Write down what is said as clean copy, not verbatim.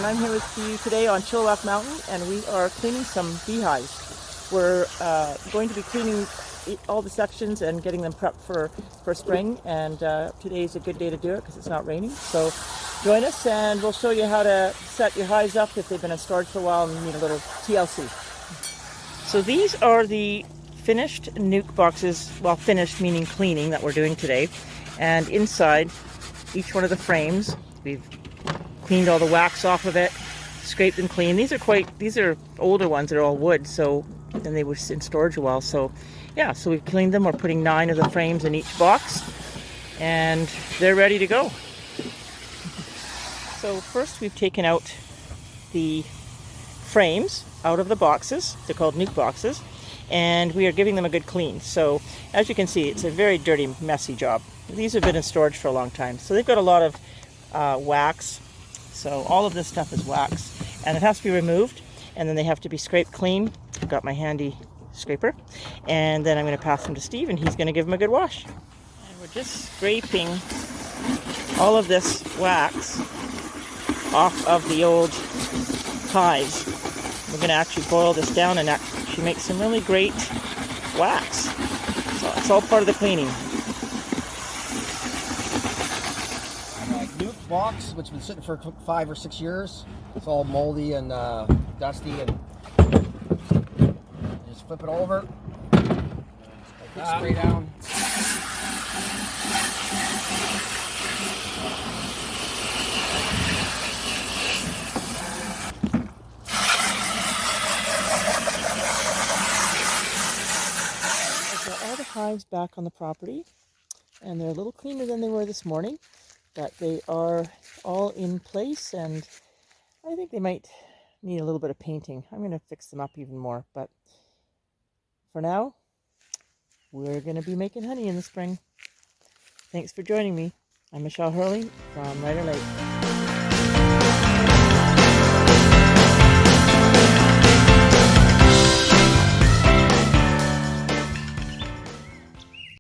and I'm here with you today on Chilliwack Mountain, and we are cleaning some beehives. We're going to be cleaning all the sections and getting them prepped for spring, and today is a good day to do it because it's not raining. So join us and we'll show you how to set your hives up if they've been in storage for a while and need a little TLC. So these are the finished nuke boxes, well, finished meaning cleaning, that we're doing today. And inside each one of the frames, we've cleaned all the wax off of it, scraped and cleaned. These are older ones, they're all wood, so, and they were in storage a while. So yeah, so we've cleaned them. We're putting 9 of the frames in each box, and they're ready to go. So first we've taken out the frames out of the boxes. They're called nuke boxes, and we are giving them a good clean. So as you can see, it's a very dirty, messy job. These have been in storage for a long time, so they've got a lot of wax. So all of this stuff is wax, and it has to be removed, and then they have to be scraped clean. I've got my handy scraper, and then I'm going to pass them to Steve, and he's going to give them a good wash. And we're just scraping all of this wax off of the old hives. We're going to actually boil this down and actually make some really great wax. So it's all part of the cleaning. Nuke box, which has been sitting for 5 or 6 years. It's all moldy and dusty, and just flip it over, spray down. I've got all the hives back on the property, and they're a little cleaner than they were this morning, but they are all in place, and I think they might need a little bit of painting. I'm going to fix them up even more, but for now, we're going to be making honey in the spring. Thanks for joining me. I'm Michelle Hurley from Rider Lake.